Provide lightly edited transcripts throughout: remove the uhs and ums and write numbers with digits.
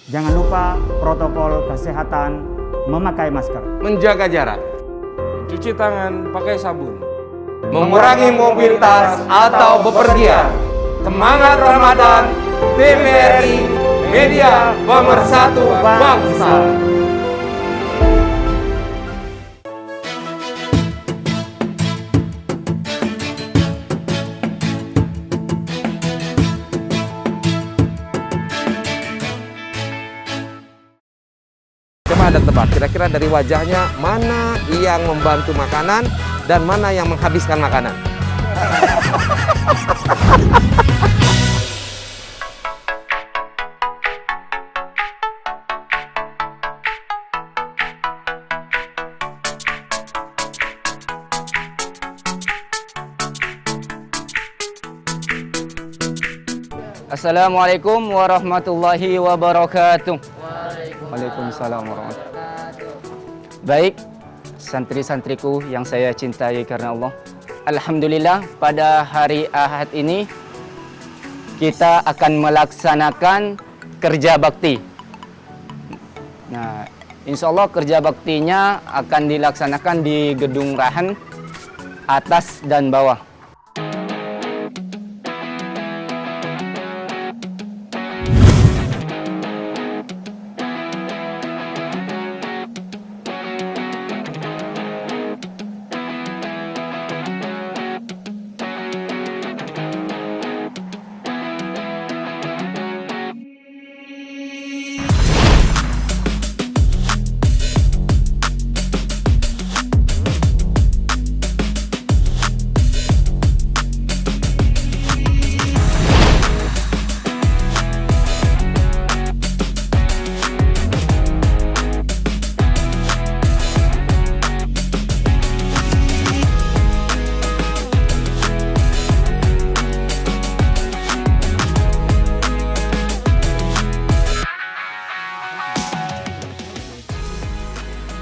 Jangan lupa protokol kesehatan, memakai masker, menjaga jarak, cuci tangan pakai sabun, mengurangi mobilitas atau bepergian. Semangat Ramadan, TVRI, media pemersatu bangsa. Coba Anda tebak, kira-kira dari wajahnya mana yang membantu makanan dan mana yang menghabiskan makanan? Assalamualaikum warahmatullahi wabarakatuh. Waalaikumsalam warahmatullahi wabarakatuh. Baik, santri-santriku yang saya cintai karena Allah. Alhamdulillah, pada hari Ahad ini kita akan melaksanakan kerja bakti. Nah, insya Allah kerja baktinya akan dilaksanakan di Gedung Rahan, atas dan bawah.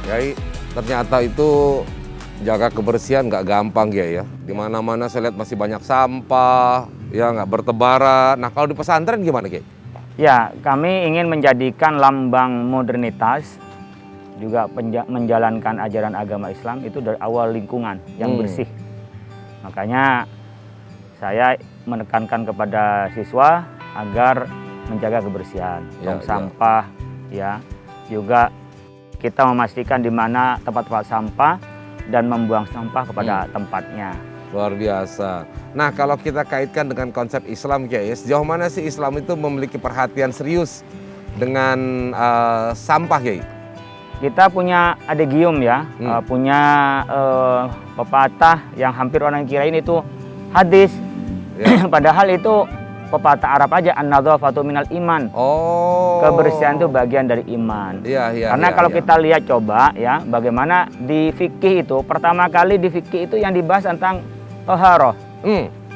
Kiai, ternyata itu jaga kebersihan nggak gampang ya. Di mana-mana saya lihat masih banyak sampah, ya nggak bertebaran. Nah kalau di pesantren gimana Kiai? Ya, kami ingin menjadikan lambang modernitas, juga menjalankan ajaran agama Islam itu dari awal lingkungan yang bersih. Makanya saya menekankan kepada siswa agar menjaga kebersihan, tong sampah, ya. Juga kita memastikan di mana tempat-tempat sampah dan membuang sampah kepada tempatnya. Luar biasa. Nah kalau kita kaitkan dengan konsep Islam Kiai, sejauh mana sih Islam itu memiliki perhatian serius dengan sampah Kiai? Kita punya adegium ya, punya pepatah yang hampir orang kirain itu hadis. Padahal itu pepatah Arab aja, an-nadzafatu minal iman. Oh. Kebersihan itu bagian dari iman. Karena kalau kita lihat coba ya, bagaimana di fikih itu, pertama kali di fikih itu yang dibahas tentang toharoh.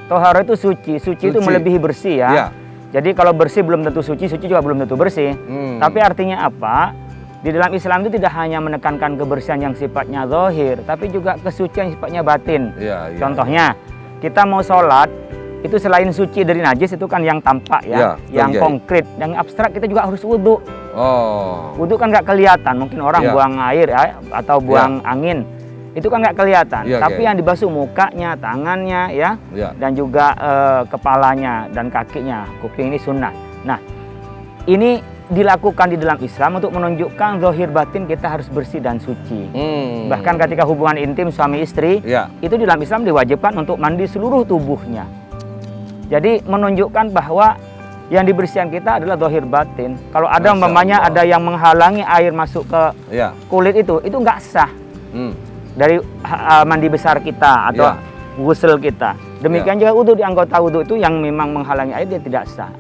Toharoh itu suci itu melebihi bersih ya. Jadi kalau bersih belum tentu suci juga belum tentu bersih. Tapi artinya apa? Di dalam Islam itu tidak hanya menekankan kebersihan yang sifatnya zahir, tapi juga kesucian yang sifatnya batin. Contohnya, kita mau sholat, itu selain suci dari najis itu kan yang tampak ya, yang konkret, yang abstrak kita juga harus wudhu. Wudhu kan nggak kelihatan, mungkin orang buang air ya, atau buang angin, itu kan nggak kelihatan. Tapi yang dibasuh mukanya, tangannya ya, dan juga kepalanya dan kakinya, kuping ini sunnah. Nah, ini dilakukan di dalam Islam untuk menunjukkan zahir batin kita harus bersih dan suci. Bahkan ketika hubungan intim suami istri, itu di dalam Islam diwajibkan untuk mandi seluruh tubuhnya. Jadi menunjukkan bahwa yang dibersihkan kita adalah zahir batin. Kalau ada umpamanya ada yang menghalangi air masuk ke kulit itu nggak sah. Dari mandi besar kita atau ghusl kita. Demikian juga wudhu, di anggota wudhu itu yang memang menghalangi air dia tidak sah.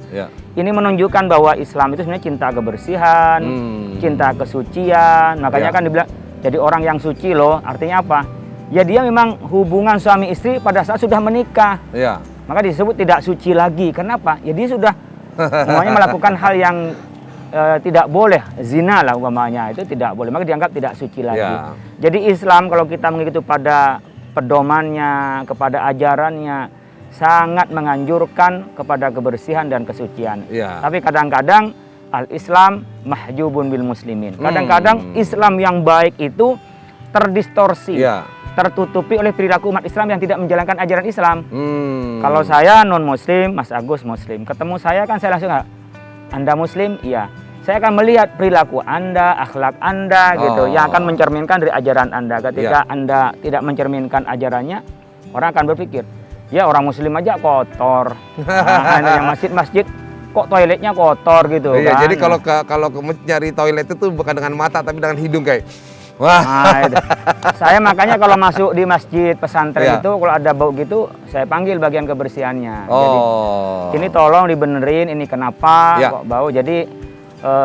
Ini menunjukkan bahwa Islam itu sebenarnya cinta kebersihan, cinta kesucian. Makanya kan dibilang jadi orang yang suci loh. Artinya apa? Ya dia memang hubungan suami istri pada saat sudah menikah. Maka disebut tidak suci lagi. Kenapa? Ya dia sudah semuanya melakukan hal yang tidak boleh, zina lah umpamanya, itu tidak boleh, maka dianggap tidak suci lagi. Jadi Islam kalau kita mengikuti pada pedomannya, kepada ajarannya, sangat menganjurkan kepada kebersihan dan kesucian. Tapi kadang-kadang al-Islam mahjubun bil muslimin. Kadang-kadang Islam yang baik itu terdistorsi, tertutupi oleh perilaku umat Islam yang tidak menjalankan ajaran Islam. Kalau saya non-muslim, Mas Agus muslim, ketemu saya kan saya langsung, Anda muslim? Iya. Saya akan melihat perilaku Anda, akhlak Anda gitu, yang akan mencerminkan dari ajaran Anda. Ketika Anda tidak mencerminkan ajarannya, orang akan berpikir, ya orang muslim aja kotor. Yang masjid-masjid kok toiletnya kotor gitu kan. Jadi kalau nyari toilet itu bukan dengan mata tapi dengan hidung kayak. Wah. Nah, saya makanya kalau masuk di masjid pesantren itu kalau ada bau gitu, saya panggil bagian kebersihannya. Jadi ini tolong dibenerin, ini kenapa kok bau. Jadi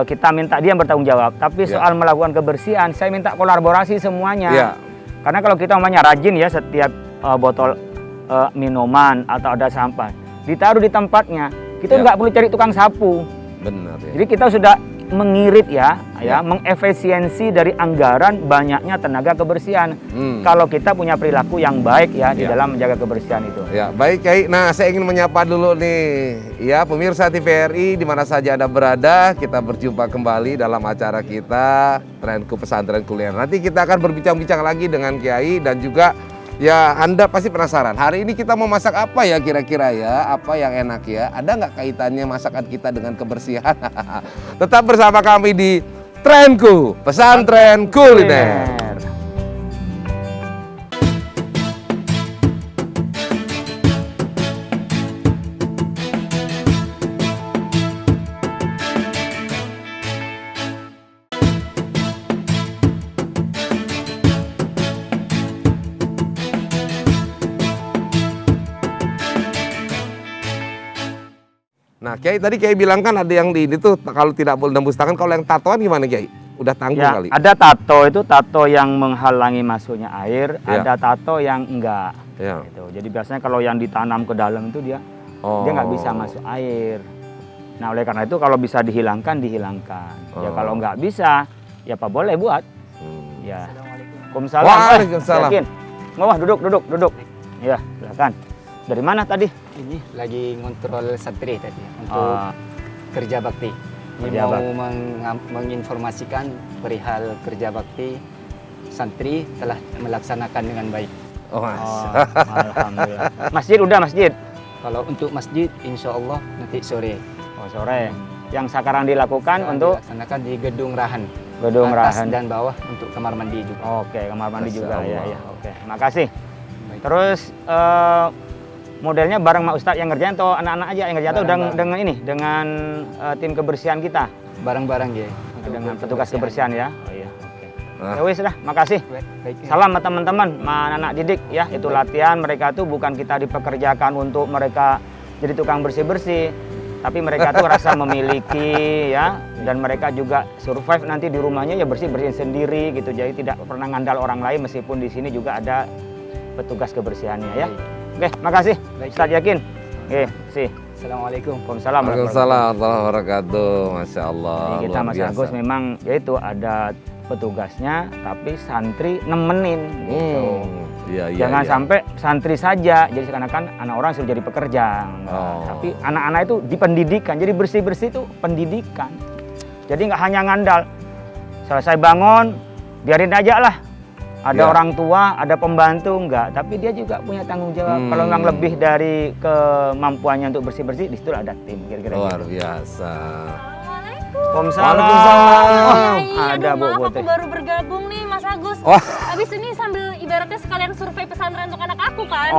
kita minta dia bertanggung jawab. Tapi soal melakukan kebersihan, saya minta kolaborasi semuanya. Karena kalau kita namanya rajin ya, setiap botol minuman atau ada sampah ditaruh di tempatnya, kita nggak perlu cari tukang sapu. Benar. Ya. Jadi kita sudah mengirit ya, mengefisiensi dari anggaran banyaknya tenaga kebersihan. Kalau kita punya perilaku yang baik ya di dalam menjaga kebersihan itu. Ya, baik Kiai. Nah, saya ingin menyapa dulu nih ya pemirsa TVRI di mana saja Anda berada. Kita berjumpa kembali dalam acara kita Trenku Pesantren Kuliner. Nanti kita akan berbincang-bincang lagi dengan Kiai dan juga ya Anda pasti penasaran. Hari ini kita mau masak apa ya kira-kira ya? Apa yang enak ya? Ada nggak kaitannya masakan kita dengan kebersihan? Tetap bersama kami di Trenku Pesantren Kuliner. Nah, Kiai tadi Kiai bilang kan ada yang di ini tuh kalau tidak boleh nembus tangan, kalau yang tatoan gimana Kiai? Udah tanggung kali? Ada tato itu tato yang menghalangi masuknya air, ada tato yang enggak. Gitu. Jadi biasanya kalau yang ditanam ke dalam itu dia nggak bisa masuk air. Nah, oleh karena itu kalau bisa dihilangkan, dihilangkan. Ya kalau nggak bisa, ya apa boleh buat. Ya. Waalaikumsalam. Waalaikumsalam. Yakin? Wah, duduk. Ya, silakan. Dari mana tadi? Ini lagi ngontrol santri tadi untuk kerja bakti. Ini mau menginformasikan perihal kerja bakti santri telah melaksanakan dengan baik. Alhamdulillah. Masjid udah masjid. Kalau untuk masjid, insya Allah nanti sore. Sore. Yang sekarang dilakukan untuk dilaksanakan di Gedung Rahan. Gedung atas Rahan dan bawah untuk kamar mandi juga. Oke, kamar mandi juga ya. Oke, makasih. Baik. Terus modelnya bareng Mak Ustadz yang ngerjain atau anak-anak aja yang ngerjain atau dengan tim kebersihan kita? Bareng-bareng ya. Dengan petugas kebersihan ya. Oh iya, oke. Ya wis dah, makasih. Baik. Salam sama teman-teman, anak didik ya. Itu latihan mereka tuh bukan kita dipekerjakan untuk mereka jadi tukang bersih-bersih, tapi mereka tuh rasa memiliki ya, dan mereka juga survive nanti di rumahnya ya bersih-bersihin sendiri gitu. Jadi tidak pernah ngandal orang lain meskipun di sini juga ada petugas kebersihannya ya. Oke, makasih. Ustaz Yakin. Oke, sih. Assalamualaikum. Waalaikumsalam. Waalaikumsalam warahmatullahi wabarakatuh. Masya Allah. Jadi kita Mas Agus memang yaitu ada petugasnya, tapi santri nemenin gitu. Jangan sampai santri saja, jadi seakan-akan anak orang sudah jadi pekerja. Tapi anak-anak itu dipendidikan, jadi bersih-bersih itu pendidikan. Jadi nggak hanya ngandal, selesai bangun, biarin aja lah. Ada orang tua, ada pembantu, enggak. Tapi dia juga punya tanggung jawab. Kalau memang lebih dari kemampuannya untuk bersih-bersih, di situ ada tim. Kira-kira luar biasa. Waalaikumsalam. Ada Bu Putri. Aku baru bergabung nih Mas Agus. Habis ini sambil ibaratnya sekalian survei pesantren untuk anak aku kan.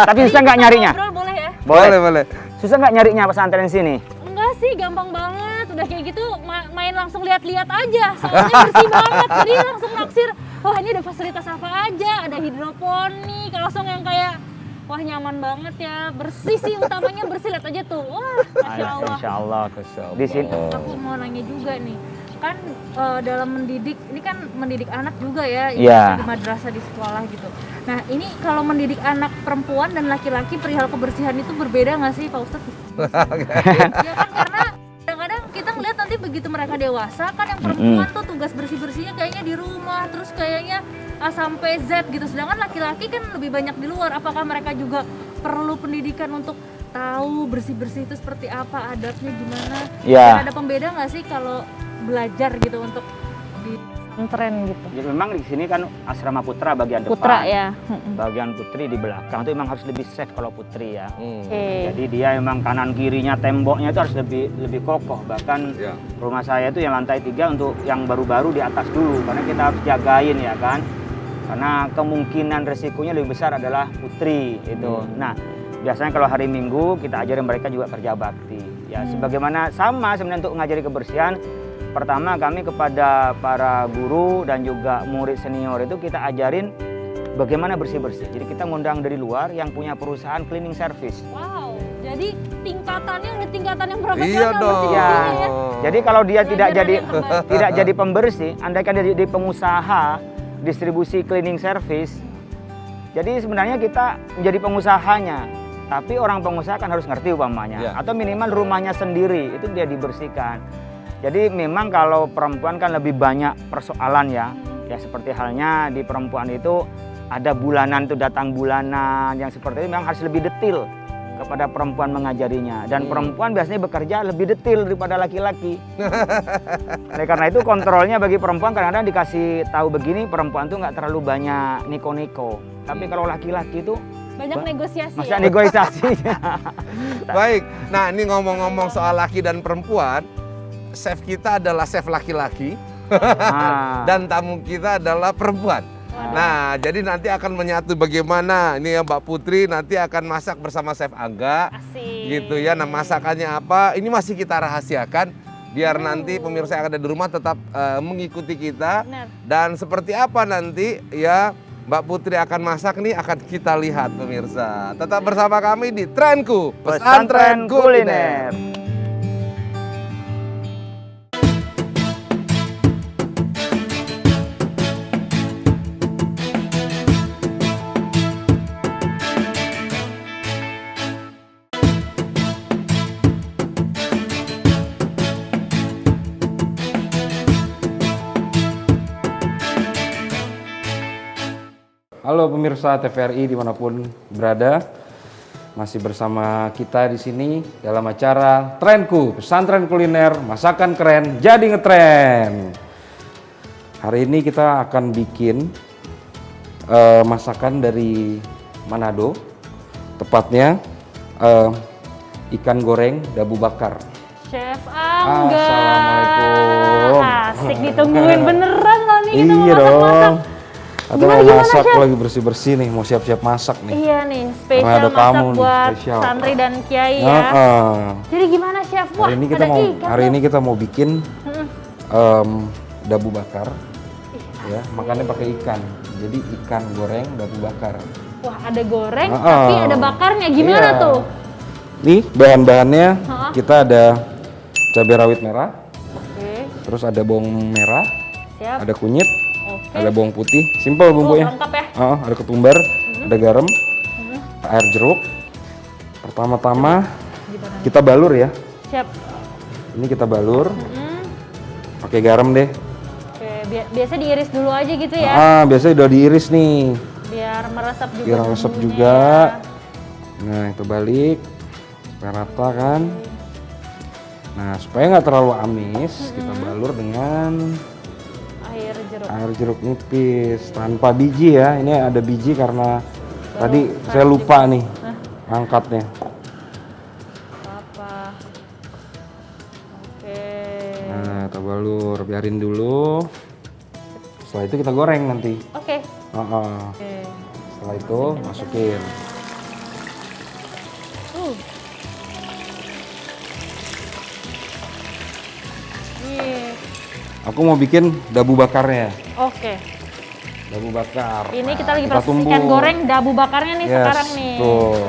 Tapi susah nggak nyarinya? Boleh ya? Boleh. Susah nggak nyarinya pesantren sini? Enggak sih, gampang banget. Udah kayak gitu main langsung lihat-lihat aja. Soalnya bersih banget. Jadi langsung naksir. Wah, ini ada fasilitas apa aja? Ada hidroponik, langsung yang kayak wah nyaman banget ya, bersih sih utamanya bersih, lihat aja tuh, wah masya Allah. Insya Allah. Di sini. Aku mau nanya juga nih, kan dalam mendidik, ini kan mendidik anak juga ya, di madrasah di sekolah gitu. Nah ini kalau mendidik anak perempuan dan laki-laki perihal kebersihan itu berbeda nggak sih Pak Ustadz? Ya kan karena kadang-kadang kita ngeliat nanti begitu mereka dewasa kan yang perempuan tuh tugas bersih-bersihnya kayaknya di rumah, terus kayaknya A sampai Z gitu, sedangkan laki-laki kan lebih banyak di luar. Apakah mereka juga perlu pendidikan untuk tahu bersih-bersih itu seperti apa, adatnya gimana. Ya. Dan ada pembeda nggak sih kalau belajar gitu untuk di pesantren gitu? Jadi memang di sini kan asrama putra bagian depan. Putra ya. Bagian putri di belakang itu memang harus lebih safe kalau putri ya. Oke. Jadi dia memang kanan kirinya temboknya itu harus lebih kokoh. Bahkan Ya. rumah saya itu yang lantai 3 untuk yang baru-baru di atas dulu karena kita harus jagain ya kan. Karena kemungkinan resikonya lebih besar adalah putri itu. Nah, biasanya kalau hari Minggu kita ajarin mereka juga kerja bakti. Ya, sebagaimana sama sebenarnya untuk ngajari kebersihan. Pertama kami kepada para guru dan juga murid senior itu kita ajarin bagaimana bersih-bersih. Jadi kita ngundang dari luar yang punya perusahaan cleaning service. Wow, jadi tingkatannya udah tingkatan yang berapa Iya tingkatan dong. bersih-bersihnya ya? Jadi kalau dia tidak Pelajaran jadi yang terbaik. tidak jadi pembersih, andaikan dia jadi pengusaha distribusi cleaning service. Jadi sebenarnya kita menjadi pengusahanya, tapi orang pengusaha kan harus ngerti umpamanya, Ya. atau minimal rumahnya sendiri itu dia dibersihkan. Jadi memang kalau perempuan kan lebih banyak persoalan ya seperti halnya di perempuan itu ada bulanan itu datang bulanan yang seperti itu memang harus lebih detail kepada perempuan mengajarinya dan perempuan biasanya bekerja lebih detail daripada laki-laki. Oleh karena itu kontrolnya bagi perempuan kadang-kadang dikasih tahu begini perempuan tuh nggak terlalu banyak niko-niko. Tapi kalau laki-laki itu Banyak negosiasi masa ya? negosiasinya. Baik, nah ini ngomong-ngomong soal laki dan perempuan, chef kita adalah chef laki-laki Nah, dan tamu kita adalah perempuan. Nah, jadi nanti akan menyatu bagaimana ini ya Mbak Putri nanti akan masak bersama Chef Angga. Asik. Gitu ya. Nah, masakannya apa? Ini masih kita rahasiakan biar nanti pemirsa yang ada di rumah tetap mengikuti kita. Benar. Dan seperti apa nanti ya Mbak Putri akan masak nih akan kita lihat pemirsa. Tetap bersama kami di Trenku Pesantren Kuliner. Halo pemirsa TVRI dimanapun berada, masih bersama kita di sini dalam acara Trenku Pesantren Kuliner Masakan Keren Jadi Ngetren. Hari ini kita akan bikin masakan dari Manado, tepatnya ikan goreng dabu bakar. Chef Angga. Assalamualaikum. Asik ditungguin beneran loh nih kita mau Iya dong. masak-masak. Atau Gimana, mau masak Chef? lagi bersih-bersih nih, mau siap-siap masak nih. Iya nih, Karena spesial ada masak tamu nih, buat spesial. santri dan kiai ya. Heeh. Jadi gimana Chef? Wah, Hari ini kita ada mau ikan hari tuh. ini kita mau bikin Mm-mm. dabu bakar. Ya, makannya pakai ikan. Jadi ikan goreng dabu bakar. Wah, ada goreng Heeh. tapi ada bakarnya. Gimana Iya. tuh? Nih bahan-bahannya Heeh. kita ada cabai rawit merah, Oke, terus ada bawang merah, siap. ada kunyit, Oke. ada bawang putih, simpel bumbunya. lengkap ya. Ada ketumbar, ada garam, air jeruk. Pertama-tama Gimana? kita balur ya. Siap. Ini kita balur, Mm. pakai garam deh. Oke, biasa diiris dulu aja gitu ya. Biasanya udah diiris nih. Biar meresap juga. Biar meresap bumbunya juga. ya. Nah, itu balik supaya rata kan. Nah, supaya nggak terlalu amis, kita balur dengan Air jeruk. air jeruk nipis tanpa biji ya. Ini ada biji karena tadi saya lupa nih angkatnya. Apa? Oke. Nah, kita balur, biarin dulu. Setelah itu kita goreng nanti. Oke. Oke. Setelah itu masukin. Nih. Aku mau bikin dabu bakarnya. Oke. Dabu bakar. Ini Nah, kita lagi proses ikan tumbuk. goreng dabu bakarnya nih Yes, sekarang nih. tuh.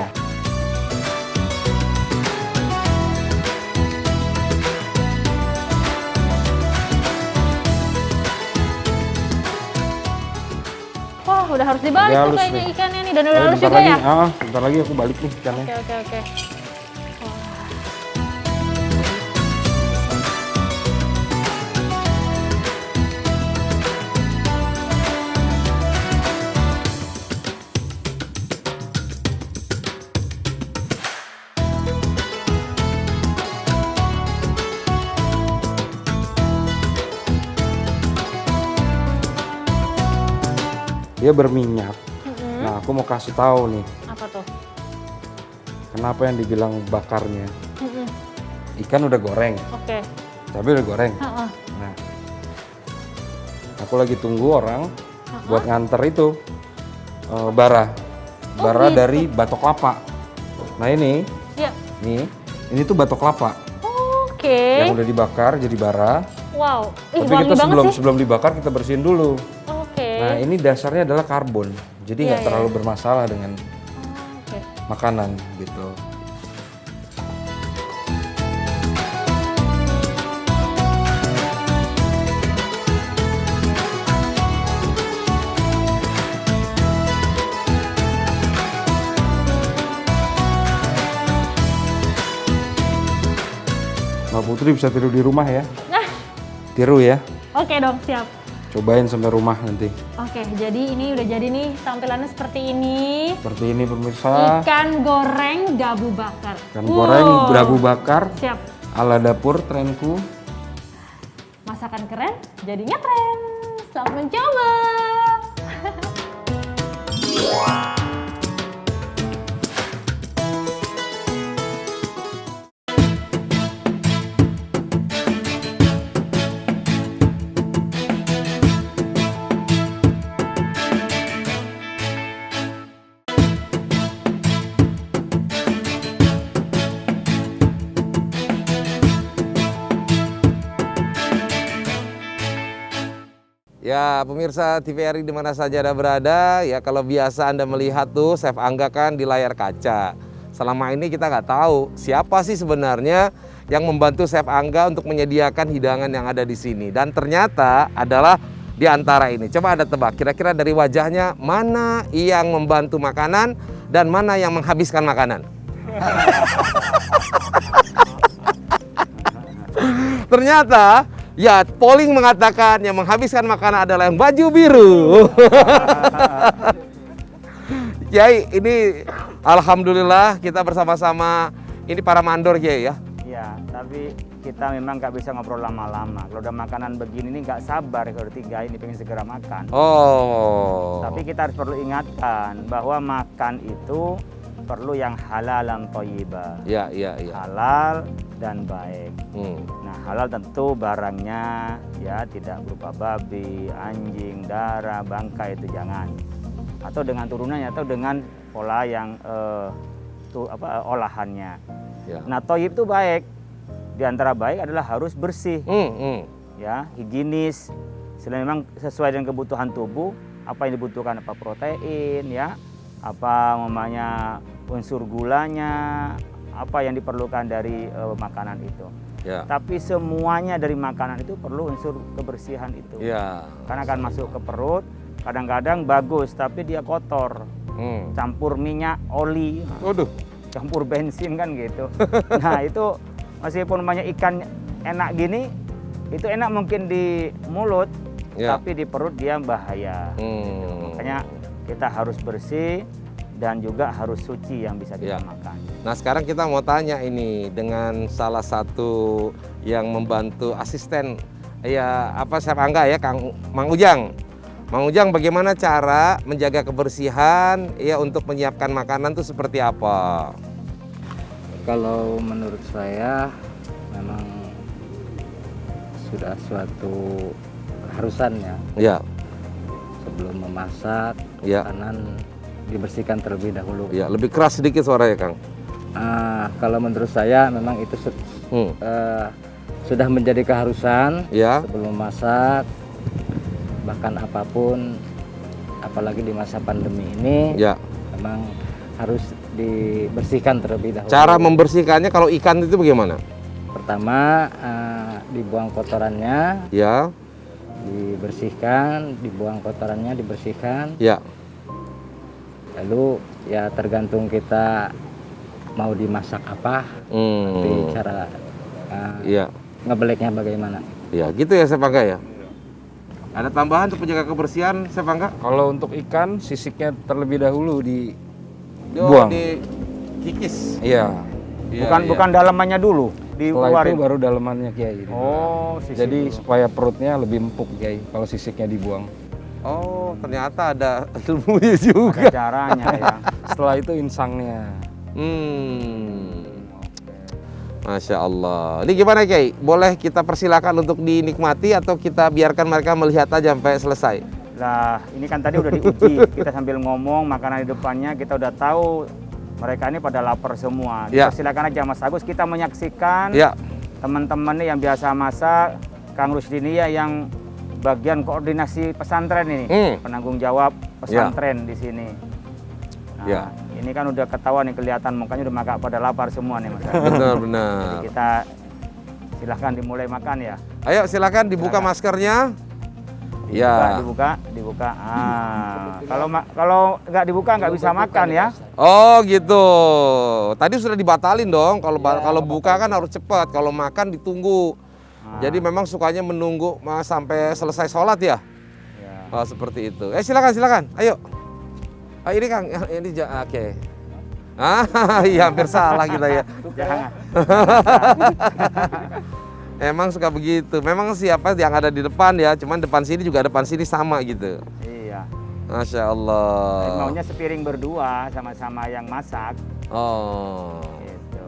Wah, udah harus dibalik Udah tuh halus kayaknya nih. ikannya nih dan udah halus Bentar juga lagi, ya. bentar lagi aku balik nih ikannya. Oke. dia berminyak. Nah, aku mau kasih tahu nih. Apa tuh? Kenapa yang dibilang bakarnya? Ikan udah goreng, Oke. cabai udah goreng. Nah, aku lagi tunggu orang buat nganter itu bara gitu. dari batok kelapa. Nah ini, Ya. ini tuh batok kelapa Oke. yang udah dibakar jadi bara. Wow. Ih, Tapi wangi kita banget sih. sebelum dibakar kita bersihin dulu. Oke. Nah ini dasarnya adalah karbon, jadi nggak Iya, terlalu bermasalah dengan Oke. makanan gitu. Mbak Putri bisa tiru di rumah ya? Nah, Tiru ya, oke dong, siap. cobain sampai rumah nanti. Oke, jadi ini udah jadi nih tampilannya seperti ini. Seperti ini pemirsa, Ikan goreng gabu bakar. ikan goreng berabu bakar Siap. ala dapur Trenku. Masakan keren, jadinya tren. Selamat mencoba. Ya, pemirsa TVRI di mana saja Anda berada, ya kalau biasa Anda melihat tuh Chef Angga kan di layar kaca. Selama ini kita nggak tahu siapa sih sebenarnya yang membantu Chef Angga untuk menyediakan hidangan yang ada di sini. Dan ternyata adalah di antara ini. Coba Anda tebak, kira-kira dari wajahnya mana yang membantu makanan dan mana yang menghabiskan makanan? Ternyata ya polling mengatakan yang menghabiskan makanan adalah yang baju biru. Kiai, ini alhamdulillah kita bersama-sama ini para mandor Kiai ya. Ya, tapi kita memang nggak bisa ngobrol lama-lama. Kalau udah makanan begini nih nggak sabar kalau tiga ini pengen segera makan. Oh. Tapi kita harus perlu ingatkan bahwa makan itu perlu yang halal dan thayyibah. Ya. Halal dan baik. Hmm. Nah, halal tentu barangnya ya tidak berupa babi, anjing, darah, bangkai itu jangan. Atau dengan turunannya atau dengan pola yang olahannya. Ya. Nah, thayyib itu baik. Di antara baik adalah harus bersih. Ya, higienis. Selain memang sesuai dengan kebutuhan tubuh, apa yang dibutuhkan, apa protein ya, apa namanya unsur gulanya, apa yang diperlukan dari makanan itu. Ya. Tapi semuanya dari makanan itu perlu unsur kebersihan itu. Ya. Karena akan masuk ke perut, kadang-kadang bagus tapi dia kotor. Campur minyak, oli, Waduh. campur bensin kan gitu. Nah, itu meskipun namanya ikan enak gini, itu enak mungkin di mulut, Ya. tapi di perut dia bahaya. Makanya kita harus bersih dan juga harus suci yang bisa kita Ya. makan. Nah, sekarang kita mau tanya ini dengan salah satu yang membantu asisten ya Chef Angga ya, Mang Ujang. Mang Ujang, bagaimana cara menjaga kebersihan ya untuk menyiapkan makanan itu seperti apa? Kalau menurut saya memang sudah suatu keharusan ya, Ya. sebelum memasak Ya. makanan dibersihkan terlebih dahulu. Ya, lebih keras sedikit suaranya, Kang. Kalau menurut saya memang itu sudah menjadi keharusan Ya. sebelum memasak, bahkan apapun, apalagi di masa pandemi ini, Ya. memang harus dibersihkan terlebih dahulu. Cara membersihkannya kalau ikan itu bagaimana? Pertama, dibuang kotorannya, Ya. dibersihkan, dibuang kotorannya, dibersihkan. Ya. Lalu ya tergantung kita mau dimasak apa, nanti cara Ya. ngebeleknya bagaimana. Ya, gitu ya Chef Angga ya. Ada tambahan untuk menjaga kebersihan Chef Angga? Kalau untuk ikan, sisiknya terlebih dahulu dibuang. Dikikis. Iya. Bukan dalamannya dulu Setelah itu dikeluarin. baru dalamannya Kiai. Oh, sisi Jadi dulu. supaya perutnya lebih empuk Kiai kalau sisiknya dibuang. Oh, ternyata ada ilmunya juga. Ada caranya ya. Setelah itu insangnya. Masya Allah. Ini gimana Kiai? Boleh kita persilakan untuk dinikmati atau kita biarkan mereka melihat aja sampai selesai? Lah, ini kan tadi udah diuji. Kita sambil ngomong makanan di depannya, kita udah tahu mereka ini pada lapar semua. Ya. Silakan aja Mas Agus, kita menyaksikan Ya. teman-teman nih yang biasa masak, Kang Rusdini ya yang bagian koordinasi pesantren ini, penanggung jawab pesantren di sini. Nah, Ya. ini kan udah ketahuan nih, kelihatan mukanya udah makan pada lapar semua nih Mas. Benar-benar. Jadi kita silahkan dimulai makan ya. Ayo silakan dibuka maskernya. Ya. Dibuka. Kalau nggak dibuka nggak bisa makan ya. Oh gitu. Tadi sudah dibatalin dong. Kalau buka kan harus cepat. Kalau makan ditunggu. Jadi memang sukanya menunggu sampai selesai sholat ya. Oh seperti itu. Silakan. Ayo. Ini Kang. Ini oke. Iya hampir salah kita ya. Jangan. Emang suka begitu. Memang siapa yang ada di depan ya. Cuman depan sini juga depan sini sama gitu. Iya. Masya Allah. Maunya sepiring berdua sama-sama yang masak. Oh. Gitu.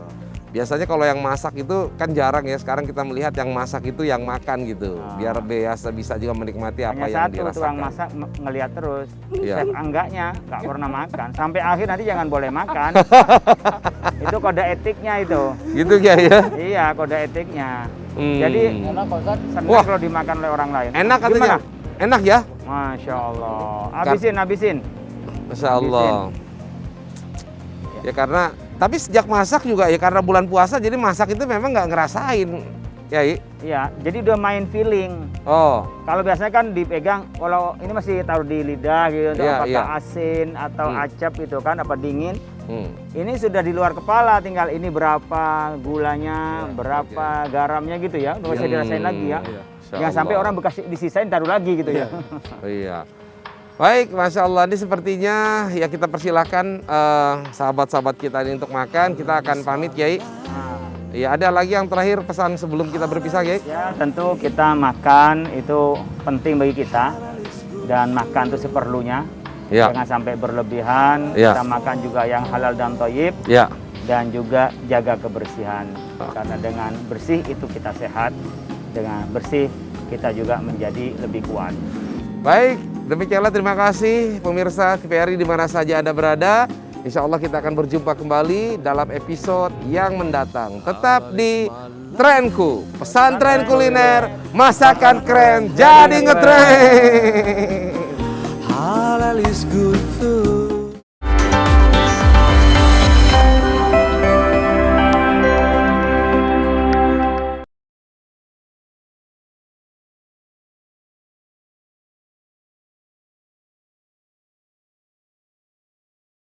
Biasanya kalau yang masak itu kan jarang ya. Sekarang kita melihat yang masak itu yang makan gitu. Biar biasa bisa juga menikmati apa yang Hanya dirasakan. satu tukang masak ngelihat terus. Iya. Chef enggaknya nggak pernah makan. Sampai akhir nanti jangan boleh makan. Itu kode etiknya itu. Gitu ya. Iya, kode etiknya. Jadi senang kalau dimakan oleh orang lain. Enak katanya. Enak ya? Masya Allah. Habisin. Masya Allah. Ya karena, tapi sejak masak juga ya karena bulan puasa jadi masak itu memang nggak ngerasain. Ya, iya, jadi udah main feeling. Oh. Kalau biasanya kan dipegang, kalau ini masih taruh di lidah gitu, apakah asin atau acap itu kan, apa dingin. Ini sudah di luar kepala, tinggal ini berapa gulanya, berapa garamnya gitu ya, nggak usah dirasain lagi ya. Jangan sampai orang bekas disisain taruh lagi gitu ya. Iya. Baik, Masya Allah, ini sepertinya ya kita persilahkan sahabat-sahabat kita ini untuk makan. Kita akan pamit Kiai. Ya, ada lagi yang terakhir pesan sebelum kita berpisah Kiai? Ya, tentu kita makan itu penting bagi kita dan makan itu seperlunya. Ya. Jangan sampai berlebihan. Ya. Kita makan juga yang halal dan thayyib. Ya. Dan juga jaga kebersihan. Karena dengan bersih itu kita sehat. Dengan bersih kita juga menjadi lebih kuat. Baik, demikianlah terima kasih pemirsa TVRI di mana saja Anda berada. Insya Allah kita akan berjumpa kembali dalam episode yang mendatang. Tetap di Trenku, pesantren kuliner, masakan keren, jadi ngetren. Halal is good food.